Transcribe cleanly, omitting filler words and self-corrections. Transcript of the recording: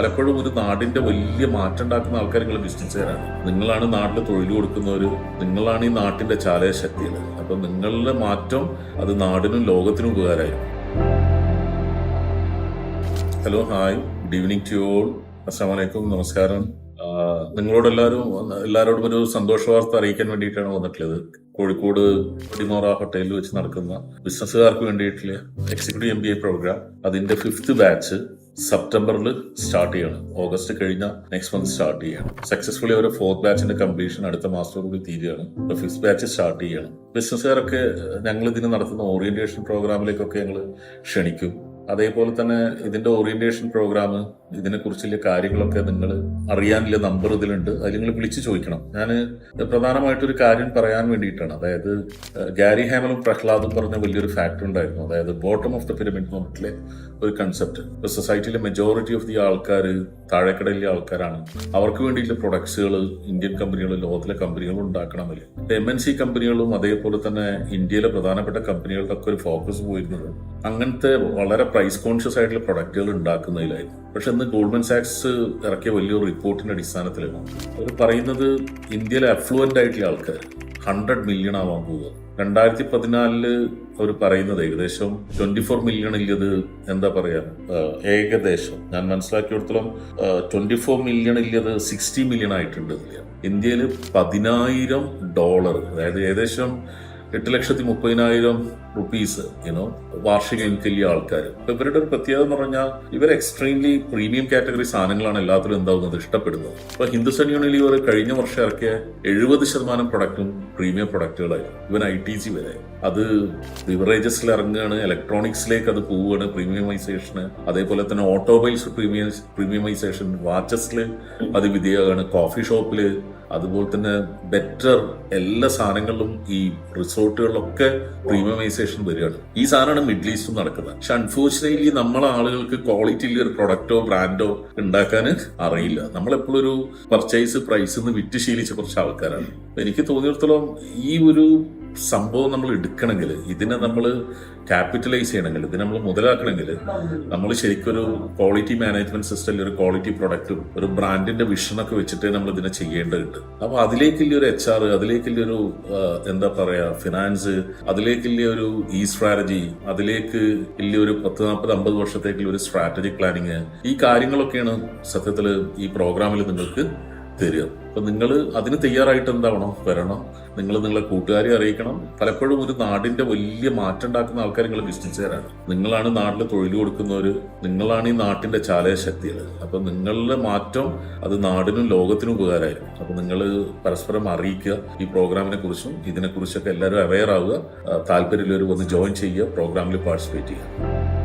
പലപ്പോഴും ഒരു നാടിന്റെ വലിയ മാറ്റം ഉണ്ടാക്കുന്ന ആൾക്കാർ നിങ്ങൾ ബിസിനസ്സുകാരാണ്. നിങ്ങളാണ് നാട്ടിൽ തൊഴിൽ കൊടുക്കുന്നവർ, നിങ്ങളാണ് ഈ നാട്ടിന്റെ ചാലക ശക്തികൾ. അപ്പൊ നിങ്ങളുടെ മാറ്റം അത് നാടിനും ലോകത്തിനും ഉപകാരമായിരിക്കും. Hello, hi, good evening to all. അസ്സലാമു അലൈക്കും, നമസ്കാരം. എല്ലാവരോടും ഒരു സന്തോഷ വാർത്ത അറിയിക്കാൻ വേണ്ടിയിട്ടാണ് വന്നിട്ടുള്ളത്. കോഴിക്കോട് ഡിമോറ ഹോട്ടലിൽ വെച്ച് നടക്കുന്ന ബിസിനസ്സുകാർക്ക് വേണ്ടിയിട്ടുള്ള എക്സിക്യൂട്ടീവ് MBA പ്രോഗ്രാം, അതിന്റെ 5th ബാച്ച് സെപ്റ്റംബറിൽ സ്റ്റാർട്ട് ചെയ്യണം. ഓഗസ്റ്റ് കഴിഞ്ഞ നെക്സ്റ്റ് മന്ത് സ്റ്റാർട്ട് ചെയ്യണം. സക്സസ്ഫുള്ളി ഒരു 4th ബാച്ചിന്റെ കംപ്ലീഷൻ അടുത്ത മാസത്തോടുകൂടി തീരുകയാണ്. 5th ബാച്ച് സ്റ്റാർട്ട് ചെയ്യണം. ബിസിനസ്സുകാരൊക്കെ ഞങ്ങൾ ഇതിന് നടത്തുന്ന ഓറിയന്റേഷൻ പ്രോഗ്രാമിലേക്കൊക്കെ ഞങ്ങൾ ക്ഷണിക്കും. അതേപോലെ തന്നെ ഇതിന്റെ ഓറിയന്റേഷൻ പ്രോഗ്രാം, ഇതിനെക്കുറിച്ചുള്ള കാര്യങ്ങളൊക്കെ നിങ്ങൾ അറിയാനുള്ള നമ്പർ ഇതിലുണ്ട്. അത് നിങ്ങൾ വിളിച്ച് ചോദിക്കണം. ഞാൻ പ്രധാനമായിട്ടൊരു കാര്യം പറയാൻ വേണ്ടിയിട്ടാണ്. അതായത് ഗാരി ഹാമലും പ്രഹ്ലാദും പറഞ്ഞ വലിയൊരു ഫാക്ടർ ഉണ്ടായിരുന്നു. അതായത് ബോട്ടം ഓഫ് ദ പിരമിഡ് എന്ന് പറഞ്ഞിട്ടുള്ള ഒരു കൺസെപ്റ്റ്. ഇപ്പോൾ സൊസൈറ്റിയിലെ മെജോറിറ്റി ഓഫ് ദി ആൾക്കാർ താഴെക്കടയിലെ ആൾക്കാരാണ്. അവർക്ക് വേണ്ടിയിട്ടുള്ള പ്രൊഡക്ട്സുകൾ ഇന്ത്യൻ കമ്പനികൾ, ലോകത്തിലെ കമ്പനികൾ ഉണ്ടാക്കണമെങ്കിൽ MNC കമ്പനികളും അതേപോലെ തന്നെ ഇന്ത്യയിലെ പ്രധാനപ്പെട്ട കമ്പനികളുടെ ഒക്കെ ഒരു ഫോക്കസ് പോയിരുന്നത് അങ്ങനത്തെ വളരെ പ്രൈസ് കോൺഷ്യസ് ആയിട്ടുള്ള പ്രൊഡക്റ്റുകൾ ഉണ്ടാക്കുന്നതിലായിരുന്നു. പക്ഷെ ഇന്ന് ഗോൾഡ്മാൻ സാക്സ് ഇറക്കിയ വലിയൊരു റിപ്പോർട്ടിന്റെ അടിസ്ഥാനത്തിലാണ് അവർ പറയുന്നത് ഇന്ത്യയിലെ അഫ്ലുവന്റ് ആയിട്ടുള്ള ആൾക്കാർ 100 മില്യൺ ആവാൻ പോവുക. 2014 അവർ പറയുന്നത് ഏകദേശം 24 മില്യണില്ലത് എന്താ പറയാ, ഏകദേശം ഞാൻ മനസ്സിലാക്കിയിടത്തോളം 24 മില്യണില്ലത് 60 മില്യൺ ആയിട്ടുണ്ട്. ഇന്ത്യയിൽ $10,000, അതായത് ഏകദേശം 8,30,000 റുപ്പീസ് വാർഷിക ഇൻകല്യ ആൾക്കാർ. അപ്പൊ ഇവരുടെ ഒരു പ്രത്യേകത എന്ന് പറഞ്ഞാൽ ഇവർ എക്സ്ട്രീംലി പ്രീമിയം കാറ്റഗറി സാധനങ്ങളാണ് എല്ലാത്തിലും എന്താവുന്നത്, ഇഷ്ടപ്പെടുന്നത്. ഇപ്പൊ ഹിന്ദുസ്ഥാൻ യൂണിലിവർ കഴിഞ്ഞ വർഷം ഇറക്കിയ 70% പ്രൊഡക്റ്റും പ്രീമിയം പ്രൊഡക്റ്റുകളായിരുന്നു. ഇവൻ ITC വരെ. അത് ബിവറേജസിൽ ഇറങ്ങുകയാണ്, ഇലക്ട്രോണിക്സിലേക്ക് അത് പോവുകയാണ്, പ്രീമിയമൈസേഷന്. അതേപോലെ തന്നെ ഓട്ടോമൊബൈൽസ് പ്രീമിയമൈസേഷൻ, വാച്ചസിൽ അത് വിധേയമാണ്, കോഫി ഷോപ്പില്, അതുപോലെ തന്നെ ബെറ്റർ എല്ലാ സാധനങ്ങളിലും ഈ റിസോർട്ടുകളിലൊക്കെ പ്രീമിയമൈസേഷൻ വരികയാണ്. ഈ സാധനമാണ് മിഡിൽ ഈസ്റ്റും നടക്കുന്നത്. പക്ഷെ അൺഫോർച്ചുനേറ്റ്ലി നമ്മളെ ആളുകൾക്ക് ക്വാളിറ്റിയിൽ ഒരു പ്രൊഡക്റ്റോ ബ്രാൻഡോ ഉണ്ടാക്കാൻ അറിയില്ല. നമ്മളെപ്പോഴും ഒരു പർച്ചേസ് പ്രൈസ് വിറ്റ് ശീലിച്ച കുറച്ച് ആൾക്കാരാണ്. എനിക്ക് തോന്നിയിടത്തോളം ഈ ഒരു സംഭവം നമ്മൾ എടുക്കണമെങ്കിൽ, ഇതിനെ നമ്മൾ ക്യാപിറ്റലൈസ് ചെയ്യണമെങ്കിൽ, ഇതിനെ നമ്മൾ മുതലാക്കണമെങ്കിൽ നമ്മൾ ശരിക്കൊരു ക്വാളിറ്റി മാനേജ്മെന്റ് സിസ്റ്റത്തിൽ ഒരു ക്വാളിറ്റി പ്രൊഡക്റ്റും ഒരു ബ്രാൻഡിന്റെ വിഷനൊക്കെ വെച്ചിട്ട് നമ്മൾ ഇതിനെ ചെയ്യേണ്ടതുണ്ട്. അപ്പൊ അതിലേക്കുള്ള ഒരു HR, അതിലേക്കുള്ള ഒരു എന്താ പറയാ ഫിനാൻസ്, അതിലേക്കുള്ള ഒരു സ്ട്രാറ്റജി, അതിലേക്ക് ഇല്ല ഒരു 10-40-50 വർഷത്തേക്കുള്ള ഒരു സ്ട്രാറ്റജിക് പ്ലാനിങ്, ഈ കാര്യങ്ങളൊക്കെയാണ് സത്യത്തിൽ ഈ പ്രോഗ്രാമിൽ നിങ്ങൾക്ക് തരിക. അപ്പൊ നിങ്ങൾ അതിന് തയ്യാറായിട്ട് എന്താവണം, വരണം. നിങ്ങൾ നിങ്ങളെ കൂട്ടുകാരെ അറിയിക്കണം. പലപ്പോഴും ഒരു നാടിന്റെ വലിയ മാറ്റം ഉണ്ടാക്കുന്ന ആൾക്കാർ നിങ്ങൾ ബിസിനസ്സുകാരാണ്. നിങ്ങളാണ് നാട്ടിൽ തൊഴിൽ കൊടുക്കുന്നവർ, നിങ്ങളാണ് ഈ നാട്ടിന്റെ ചാലക ശക്തികൾ. അപ്പൊ നിങ്ങളുടെ മാറ്റം അത് നാടിനും ലോകത്തിനും ഉപകാരമായിരിക്കും. അപ്പൊ നിങ്ങൾ പരസ്പരം അറിയിക്കുക ഈ പ്രോഗ്രാമിനെ കുറിച്ചും ഇതിനെക്കുറിച്ചൊക്കെ എല്ലാവരും അവെയർ ആവുക. താല്പര്യമുള്ളവർ വന്ന് ജോയിൻ ചെയ്യുക, പ്രോഗ്രാമിൽ പാർട്ടിസിപ്പേറ്റ് ചെയ്യുക.